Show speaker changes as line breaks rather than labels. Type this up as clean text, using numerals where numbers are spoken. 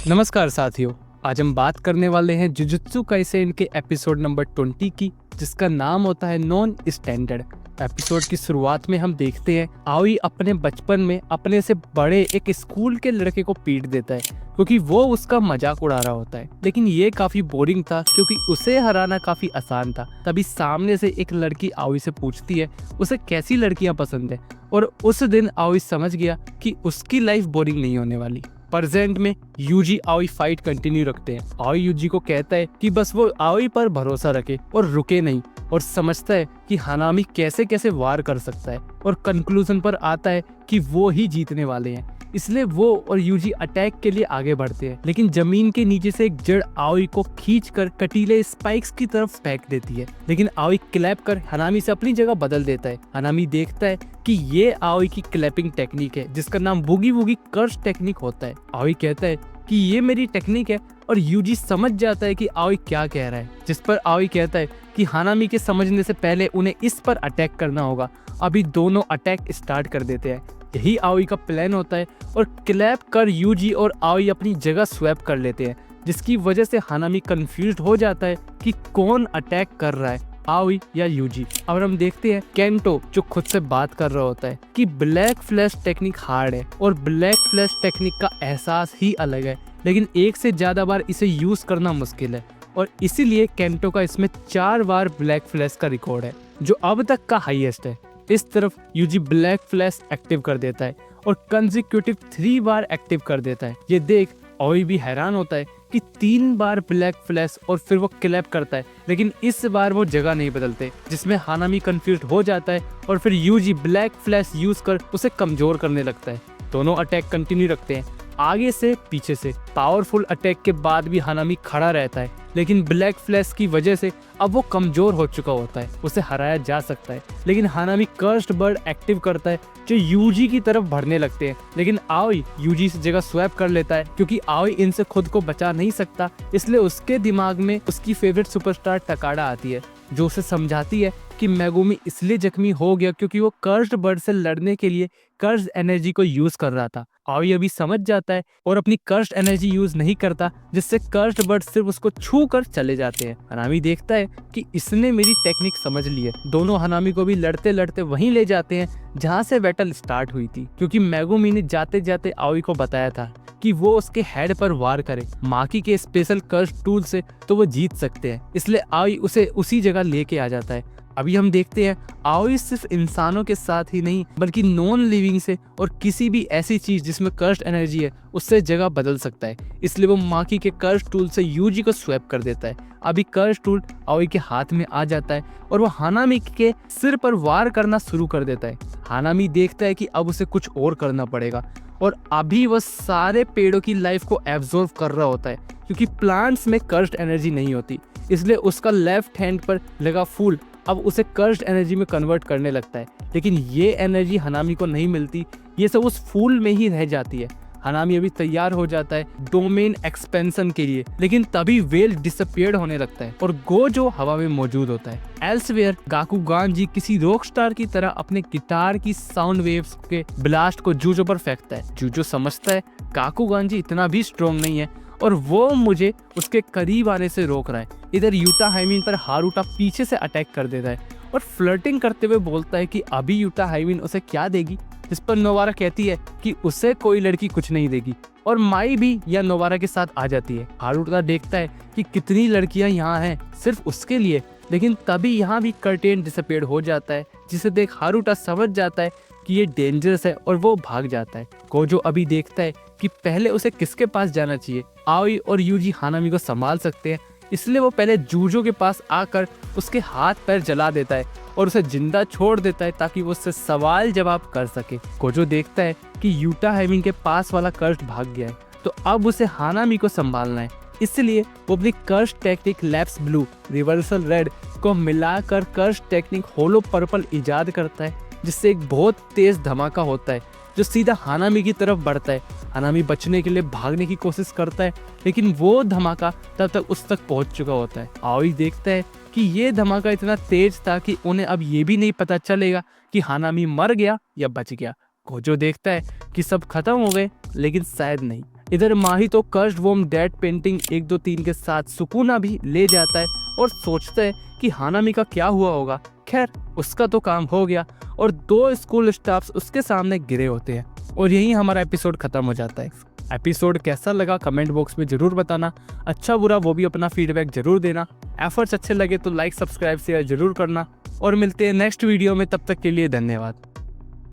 नमस्कार साथियों। आज हम बात करने वाले हैं जुजुत्सु काइसेन के एपिसोड नंबर 20 की, जिसका नाम होता है नॉन स्टैंडर्ड। एपिसोड की शुरुआत में हम देखते हैं आओई अपने बचपन में अपने से बड़े एक स्कूल के लड़के को पीट देता है क्योंकि वो उसका मजाक उड़ा रहा होता है। लेकिन ये काफी बोरिंग था क्योंकि उसे हराना काफी आसान था। तभी सामने से एक लड़की आओई से पूछती है उसे कैसी लड़कियां पसंद है, और उस दिन आओई समझ गया कि उसकी लाइफ बोरिंग नहीं होने वाली। प्रेजेंट में यूजी आओई फाइट कंटिन्यू रखते हैं। आओई यूजी को कहता है कि बस वो आओई पर भरोसा रखे और रुके नहीं, और समझता है कि हानामी कैसे कैसे वार कर सकता है, और कंक्लूजन पर आता है कि वो ही जीतने वाले हैं। इसलिए वो और यूजी अटैक के लिए आगे बढ़ते हैं, लेकिन जमीन के नीचे से एक जड़ आओई को खींचकर कटीले स्पाइक्स की तरफ फेंक देती है। लेकिन आओई क्लैप कर हानामी से अपनी जगह बदल देता है। हानामी देखता है कि ये आओई की क्लैपिंग टेक्निक है जिसका नाम बूगी वूगी कर्स टेक्निक होता है। आओई कहता है कि ये मेरी टेक्निक है, और यूजी समझ जाता है कि आओई क्या कह रहा है, जिस पर आओई कहता है कि हानामी के समझने से पहले उन्हें इस पर अटैक करना होगा। अभी दोनों अटैक स्टार्ट कर देते हैं। यही आओई का प्लान होता है, और क्लैप कर यूजी और आओई अपनी जगह स्वैप कर लेते हैं, जिसकी वजह से हानामी कंफ्यूज्ड हो जाता है कि कौन अटैक कर रहा है, आओई या यूजी। और हम देखते हैं केंटो जो खुद से बात कर रहा होता है कि ब्लैक फ्लैश टेक्निक हार्ड है और ब्लैक फ्लैश टेक्निक का एहसास ही अलग है, लेकिन एक से ज्यादा बार इसे यूज करना मुश्किल है, और इसीलिए केंटो का इसमें 4 बार ब्लैक फ्लैश का रिकॉर्ड है, जो अब तक का हाईएस्ट है। इस तरफ यूजी ब्लैक फ्लैश एक्टिव कर देता है और कंसेक्यूटिव 3 बार एक्टिव कर देता है। ये देख आओई भी हैरान होता है कि 3 बार ब्लैक फ्लैश, और फिर वो क्लैप करता है, लेकिन इस बार वो जगह नहीं बदलते, जिसमें हानामी कंफ्यूज हो जाता है, और फिर यूजी ब्लैक फ्लैश यूज कर उसे कमजोर करने लगता है। दोनों अटैक कंटिन्यू रखते हैं, आगे से पीछे से। पावरफुल अटैक के बाद भी हानामी खड़ा रहता है, लेकिन ब्लैक फ्लैश की वजह से अब वो कमजोर हो चुका होता है, उसे हराया जा सकता है। लेकिन हानामी कर्स्ड बर्ड एक्टिव करता है जो यूजी की तरफ बढ़ने लगते हैं, लेकिन आओई यूजी से जगह स्वैप कर लेता है क्योंकि आओई इनसे खुद को बचा नहीं सकता। इसलिए उसके दिमाग में उसकी फेवरेट सुपरस्टार टकाडा आती है, जो उसे समझाती है कि मेगुमी इसलिए जख्मी हो गया क्योंकि वो कर्स्ड बर्ड से लड़ने के लिए कर्स्ड एनर्जी को यूज कर रहा था। आओई अभी समझ जाता है और अपनी कर्स्ड एनर्जी यूज नहीं करता, जिससे कर्स्ड बर्ड सिर्फ उसको छू कर चले जाते हैं। हानामी देखता है कि इसने मेरी टेक्निक समझ ली है। दोनों हानामी को भी लड़ते लड़ते वहीं ले जाते हैं जहाँ से बैटल स्टार्ट हुई थी, क्योंकि मेगुमी ने जाते जाते आओई को बताया था कि वो उसके हेड पर वार करे माकी के स्पेशल कर्स टूल से, तो वो जीत सकते हैं। इसलिए आओई उसे उसी जगह लेके आ जाता है। अभी हम देखते हैं आओई सिर्फ इंसानों के साथ ही नहीं बल्कि नॉन लिविंग से और किसी भी ऐसी चीज जिसमें कर्स्ड एनर्जी है उससे जगह बदल सकता है। इसलिए वो माकी के कर्स टूल से यूजी को स्वैप कर देता है। अभी कर्स टूल आओई के हाथ में आ जाता है और वो हानामी के सिर पर वार करना शुरू कर देता है। हानामी देखता है कि अब उसे कुछ और करना पड़ेगा, और अभी वह सारे पेड़ों की लाइफ को एब्जॉर्व कर रहा होता है, क्योंकि प्लांट्स में कर्स्ड एनर्जी नहीं होती। इसलिए उसका लेफ्ट हैंड पर लगा फूल अब उसे कर्स्ड एनर्जी में कन्वर्ट करने लगता है, लेकिन ये एनर्जी हानामी को नहीं मिलती, ये सब उस फूल में ही रह जाती है। हानामी अभी तैयार हो जाता है डोमेन एक्सपेंशन के लिए, लेकिन तभी वेल डिसअपियर्ड होने लगता है और गोजो हवा में मौजूद होता है। एल्सवेयर गाकुगान जी किसी रॉक स्टार की तरह अपने गिटार की साउंड वेव्स के ब्लास्ट को जूजो पर फेंकता है। जूजो समझता है गाकुगान जी इतना भी स्ट्रॉन्ग नहीं है और वो मुझे उसके करीब आने से रोक रहा है। इधर यूटा हाइमिन पर हारुटा पीछे से अटैक कर देता है और फ्लर्टिंग करते हुए बोलता है कि अभी यूटा हाइमिन उसे क्या देगी, जिस पर नोवारा कहती है कि उसे कोई लड़की कुछ नहीं देगी, और माई भी या नोवारा के साथ आ जाती है। हारुटा देखता है कि कितनी लड़कियां यहाँ हैं सिर्फ उसके लिए, लेकिन तभी यहाँ भी कर्टेन डिसअपियर हो जाता है, जिसे देख हारुटा समझ जाता है कि ये डेंजरस है और वो भाग जाता है। गोजो अभी देखता है कि पहले उसे किसके पास जाना चाहिए। आओई और यूजी हानामी को संभाल सकते हैं, इसलिए वो पहले जूजो के पास आकर उसके हाथ पैर जला देता है और उसे जिंदा छोड़ देता है ताकि वो उससे सवाल जवाब कर सके। गोजो देखता है कि यूटा हाइमिन के पास वाला कर्स्ट भाग गया है, तो अब उसे हानामी को संभालना है। इसलिए वो अपनी cursed technique lapse blue reversal red को मिलाकर कर्स्ट टेक्निक होलो पर्पल इजाद करता है, जिससे एक बहुत तेज धमाका होता है जो सीधा हानामी की तरफ बढ़ता है। हानामी बचने के लिए भागने की कोशिश करता है, लेकिन वो धमाका तब तक उस तक पहुंच चुका होता है। आओई देखता है कि ये धमाका इतना तेज था कि उन्हें अब ये भी नहीं पता चलेगा कि हानामी मर गया या बच गया। गोजो देखता है कि सब खत्म हो गए, लेकिन शायद नहीं। इधर माही तो कर्स्ड वॉर्म डेड पेंटिंग 1 2 3 के साथ सुकुना भी ले जाता है और सोचता है कि हानामी का क्या हुआ होगा। खैर उसका तो काम हो गया और 2 स्कूल स्टाफ्स उसके सामने गिरे होते हैं और यहीं हमारा एपिसोड खत्म हो जाता है। एपिसोड कैसा लगा कमेंट बॉक्स में जरूर बताना, अच्छा बुरा वो भी अपना फीडबैक जरूर देना। एफर्ट्स अच्छे लगे तो लाइक सब्सक्राइब शेयर जरूर करना और मिलते हैं नेक्स्ट वीडियो में, तब तक के लिए धन्यवाद।